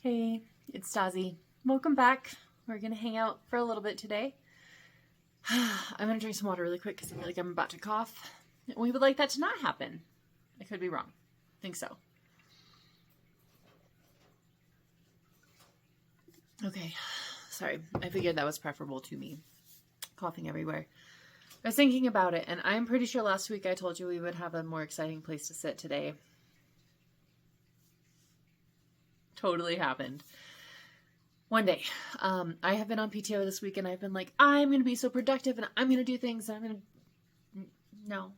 Hey, it's Stasi. Welcome back. We're going to hang out for a little bit today. I'm going to drink some water really quick because I feel like I'm about to cough. We would like that to not happen. I could be wrong. I think so. Okay. Sorry. I figured that was preferable to me. Coughing everywhere. I was thinking about it, and I'm pretty sure last week I told you we would have a more exciting place to sit today. Totally happened. One day, I have been on PTO this week and I've been like, I'm going to be so productive and I'm going to do things and I'm going to, no.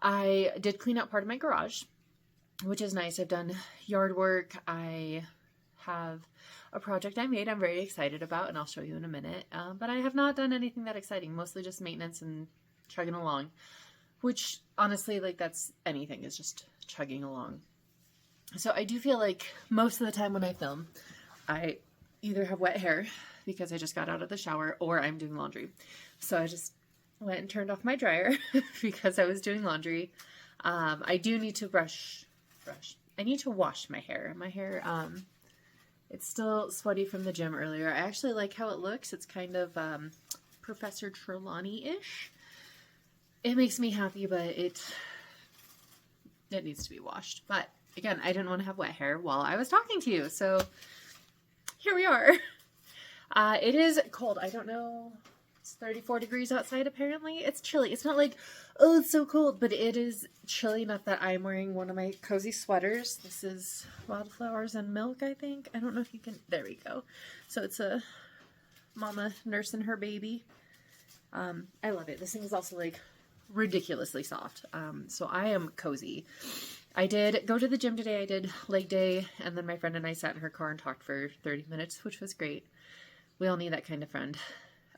I did clean out part of my garage, which is nice. I've done yard work. I have a project I made I'm very excited about and I'll show you in a minute. But I have not done anything that exciting, mostly just maintenance and chugging along. Which, honestly, like, that's anything, is just chugging along. So I do feel like most of the time when I film, I either have wet hair because I just got out of the shower or I'm doing laundry. So I just went and turned off my dryer because I was doing laundry. I do need to I need to wash my hair. My hair, it's still sweaty from the gym earlier. I actually like how it looks. It's kind of Professor Trelawney-ish. It makes me happy, but it needs to be washed. But again, I didn't want to have wet hair while I was talking to you, so here we are. It is cold. I don't know. It's 34 degrees outside, apparently. It's chilly. It's not like, oh, it's so cold, but it is chilly enough that I'm wearing one of my cozy sweaters. This is Wildflowers and Milk, I think. I don't know if you can, there we go. So it's a mama nursing her baby. I love it. This thing is also like ridiculously soft. So I am cozy. I did go to the gym today. I did leg day, and then my friend and I sat in her car and talked for 30 minutes, which was great. We all need that kind of friend.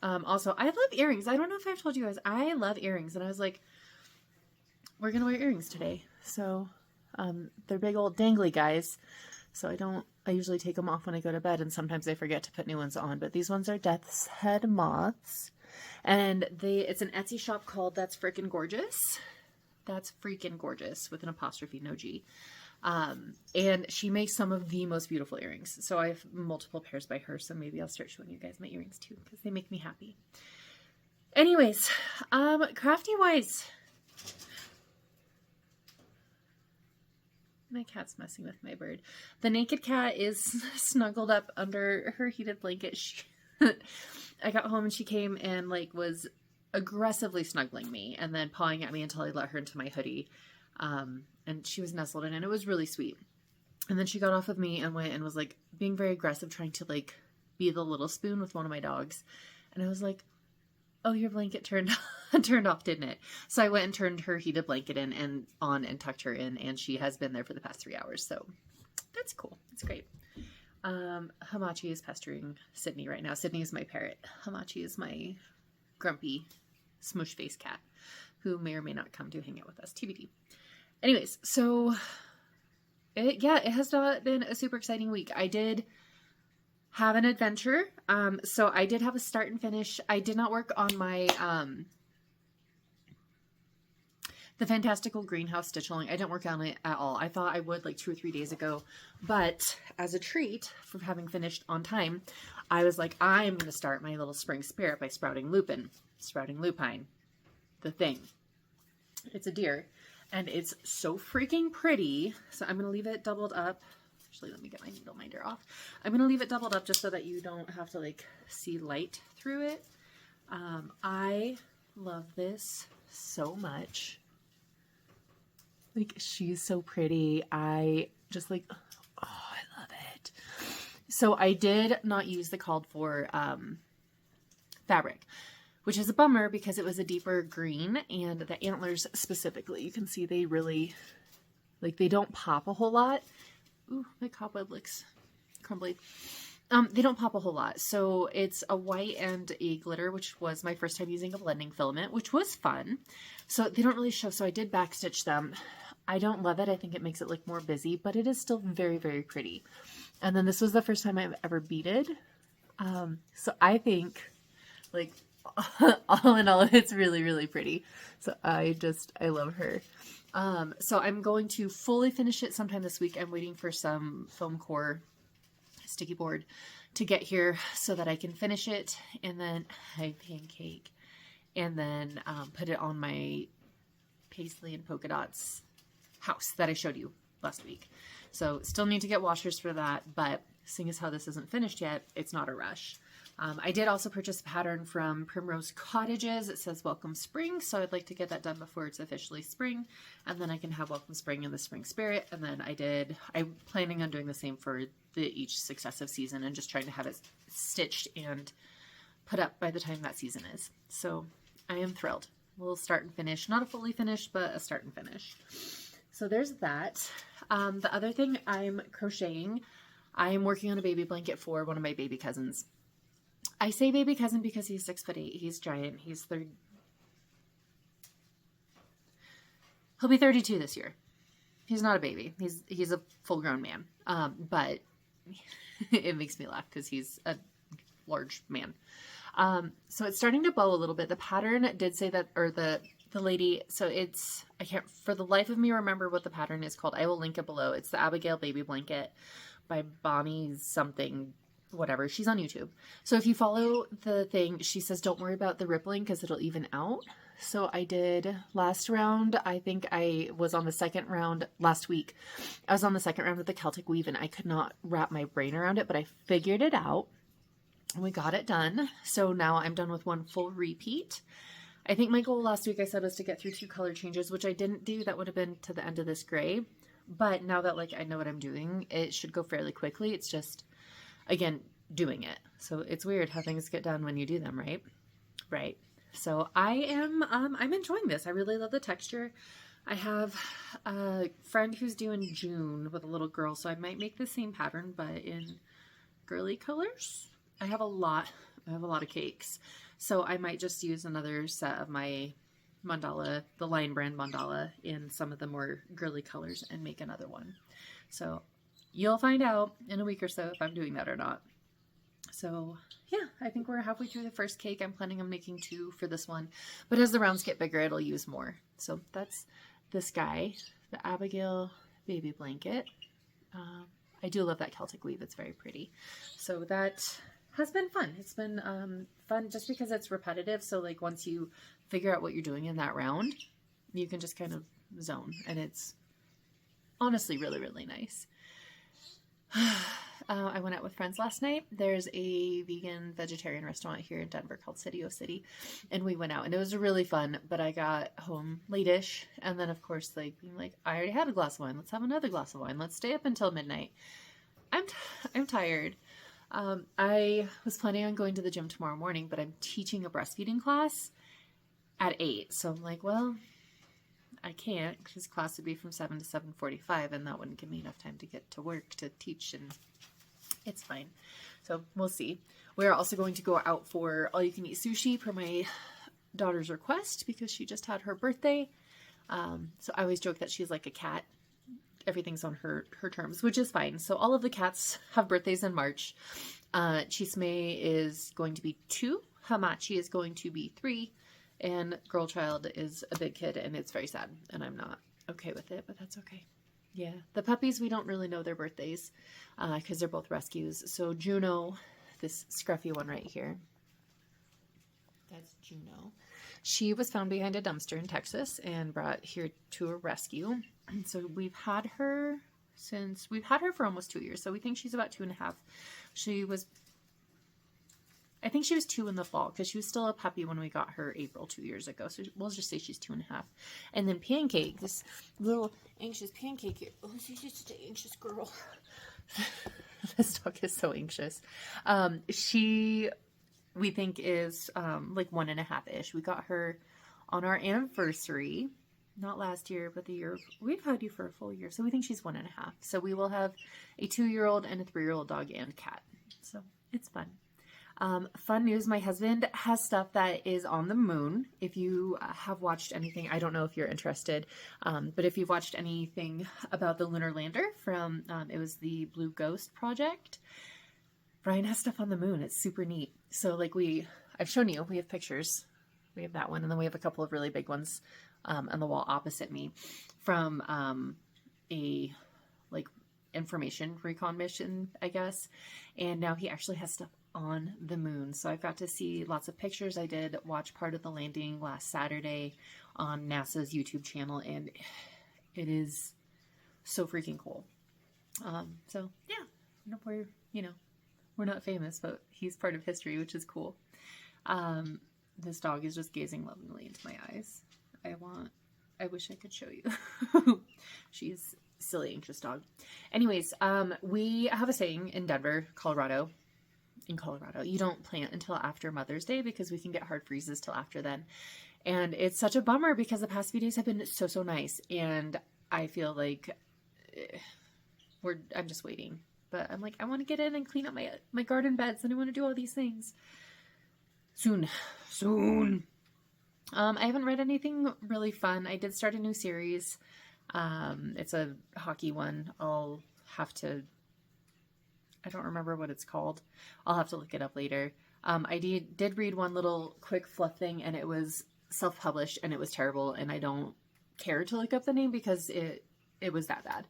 Also, I love earrings. I don't know if I've told you guys, I love earrings, and I was like, we're gonna wear earrings today. So they're big old dangly guys, so I usually take them off when I go to bed, and sometimes I forget to put new ones on, but these ones are Death's Head Moths. And it's an Etsy shop called That's Freaking Gorgeous. That's freaking gorgeous with an apostrophe, no G. And she makes some of the most beautiful earrings. So I have multiple pairs by her. So maybe I'll start showing you guys my earrings too, because they make me happy. Anyways, crafty wise. My cat's messing with my bird. The naked cat is snuggled up under her heated blanket. I got home and she came and was aggressively snuggling me and then pawing at me until I let her into my hoodie. And she was nestled in and it was really sweet. And then she got off of me and went and was being very aggressive, trying to be the little spoon with one of my dogs. And I was like, oh, your blanket turned off, didn't it? So I went and turned her heated blanket on and tucked her in, and she has been there for the past 3 hours. So that's cool. It's great. Hamachi is pestering Sydney right now. Sydney is my parrot. Hamachi is my grumpy smush face cat who may or may not come to hang out with us. TBD. Anyways, so it has not been a super exciting week. I did have an adventure. So I did have a start and finish. I did not work on my the Fantastical Greenhouse stitch along. I didn't work on it at all. I thought I would 2 or 3 days ago, but as a treat for having finished on time, I was like, I'm going to start my little spring spirit by sprouting lupine. The thing. It's a deer, and it's so freaking pretty. So I'm going to leave it doubled up. Actually, let me get my needle minder off. I'm going to leave it doubled up just so that you don't have to see light through it. I love this so much. She's so pretty. I just I love it. So I did not use the called for fabric, which is a bummer because it was a deeper green, and the antlers specifically, you can see they really, they don't pop a whole lot. Ooh, my cobweb looks crumbly. They don't pop a whole lot. So it's a white and a glitter, which was my first time using a blending filament, which was fun. So they don't really show. So I did backstitch them. I don't love it. I think it makes it look more busy, but it is still very, very pretty. And then this was the first time I've ever beaded. So I think all in all, it's really, really pretty. So I love her. So I'm going to fully finish it sometime this week. I'm waiting for some foam core sticky board to get here so that I can finish it, and then pancake, and then put it on my paisley and polka dots house that I showed you last week. So still need to get washers for that, but seeing as how this isn't finished yet, it's not a rush. I did also purchase a pattern from Primrose Cottages. It says Welcome Spring, so I'd like to get that done before it's officially spring, and then I can have Welcome Spring in the spring spirit. And then I'm planning on doing the same for each successive season, and just trying to have it stitched and put up by the time that season is. So I am thrilled. We'll start and finish, not a fully finished, but a start and finish. So there's that. The other thing I'm crocheting, I'm working on a baby blanket for one of my baby cousins. I say baby cousin because he's 6'8". He's giant. He'll be 32 this year. He's not a baby. He's a full grown man. But it makes me laugh because he's a large man. So it's starting to bow a little bit. The pattern did say that, or the lady, so I can't for the life of me remember what the pattern is called. I will link it below. It's the Abigail Baby Blanket by Bonnie something, whatever. She's on YouTube. So if you follow the thing, she says don't worry about the rippling because it'll even out. So I did last round. I think I was on the second round last week. I was on the second round with the Celtic weave, and I could not wrap my brain around it, but I figured it out. We got it done. So now I'm done with one full repeat. I think my goal last week I said was to get through 2 color changes, which I didn't do. That would have been to the end of this gray. But now that I know what I'm doing, it should go fairly quickly. It's just, again, doing it. So it's weird how things get done when you do them, right? Right. So I'm enjoying this. I really love the texture. I have a friend who's due in June with a little girl, so I might make the same pattern, but in girly colors. I have a lot of cakes. So I might just use another set of my mandala, the Lion Brand mandala, in some of the more girly colors and make another one. So you'll find out in a week or so if I'm doing that or not. So yeah, I think we're halfway through the first cake. I'm planning on making 2 for this one, but as the rounds get bigger, it'll use more. So that's this guy, the Abigail Baby Blanket. I do love that Celtic weave. It's very pretty. So that has been fun. It's been fun just because it's repetitive. So once you figure out what you're doing in that round, you can just kind of zone, and it's honestly really, really nice. I went out with friends last night. There's a vegan vegetarian restaurant here in Denver called City O City, and we went out, and it was really fun, but I got home late-ish, and then of course being I already had a glass of wine, let's have another glass of wine, let's stay up until midnight. I'm tired. I was planning on going to the gym tomorrow morning, but I'm teaching a breastfeeding class at 8. So I'm well, I can't, because class would be from 7 to 7:45, and that wouldn't give me enough time to get to work to teach, and it's fine. So we'll see. We're also going to go out for all-you-can-eat sushi per my daughter's request, because she just had her birthday. So I always joke that she's like a cat. Everything's on her terms, which is fine. So all of the cats have birthdays in March. Chisme is going to be 2. Hamachi is going to be 3. And Girl Child is a big kid, and it's very sad. And I'm not okay with it, but that's okay. Yeah. The puppies, we don't really know their birthdays because they're both rescues. So Juno, this scruffy one right here, that's Juno. She was found behind a dumpster in Texas and brought here to a rescue. So we've had her for almost 2 years. So we think she's about 2.5. I think she was 2 in the fall because she was still a puppy when we got her April 2 years ago. So we'll just say she's 2.5. And then Pancake, this little anxious Pancake here. Oh, she's just an anxious girl. This dog is so anxious. We think is 1.5-ish. We got her on our anniversary, not last year, but the year. We've had you for a full year, so we think she's 1.5. So we will have a 2-year-old and a 3-year-old dog and cat. So it's fun. Fun news, my husband has stuff that is on the moon. If you have watched anything, I don't know if you're interested, but if you've watched anything about the lunar lander from, it was the Blue Ghost project, Brian has stuff on the moon. It's super neat. So I've shown you, we have pictures. We have that one, and then we have a couple of really big ones on the wall opposite me from a like information recon mission, I guess. And now he actually has stuff on the moon. So I've got to see lots of pictures. I did watch part of the landing last Saturday on NASA's YouTube channel, and it is so freaking cool. So yeah, we're not famous, but he's part of history, which is cool. This dog is just gazing lovingly into my eyes. I wish I could show you. She's a silly, anxious dog. Anyways, we have a saying in Denver, Colorado. In Colorado, you don't plant until after Mother's Day because we can get hard freezes till after then. And it's such a bummer because the past few days have been so nice. And I feel like I'm just waiting. But I'm like, I want to get in and clean up my garden beds, and I want to do all these things. Soon. I haven't read anything really fun. I did start a new series. It's a hockey one. I don't remember what it's called. I'll have to look it up later. I did read one little quick fluff thing, and it was self-published, and it was terrible, and I don't care to look up the name because it was that bad.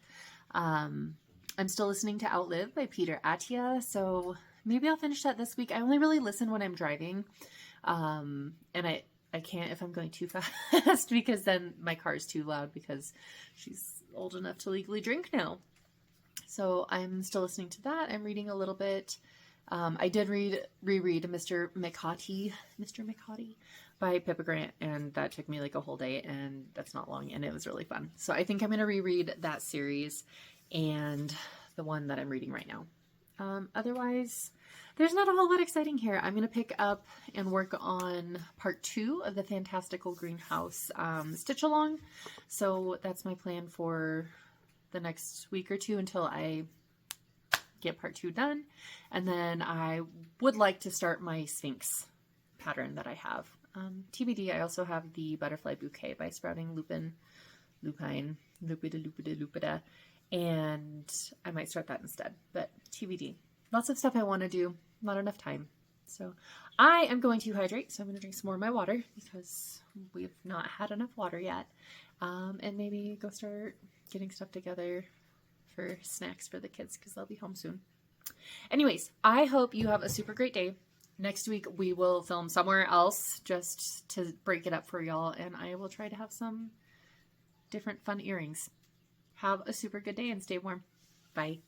I'm still listening to Outlive by Peter Attia, so maybe I'll finish that this week. I only really listen when I'm driving, and I can't if I'm going too fast because then my car is too loud because she's old enough to legally drink now. So I'm still listening to that. I'm reading a little bit. I did reread Mr. McHattie by Pippa Grant, and that took me like a whole day, and that's not long, and it was really fun. So I think I'm going to reread that series and the one that I'm reading right now. Otherwise, there's not a whole lot exciting here. I'm going to pick up and work on part 2 of the Fantastical Greenhouse stitch along. So that's my plan for the next week or two until I get part 2 done. And then I would like to start my Sphinx pattern that I have. TBD, I also have the Butterfly Bouquet by Sprouting Lupine, Lupida, and I might start that instead, but TBD. Lots of stuff I want to do, not enough time. So I am going to hydrate, so I'm going to drink some more of my water because we've not had enough water yet. And maybe go start getting stuff together for snacks for the kids because they'll be home soon. Anyways, I hope you have a super great day. Next week we will film somewhere else just to break it up for y'all, and I will try to have some different fun earrings. Have a super good day and stay warm. Bye.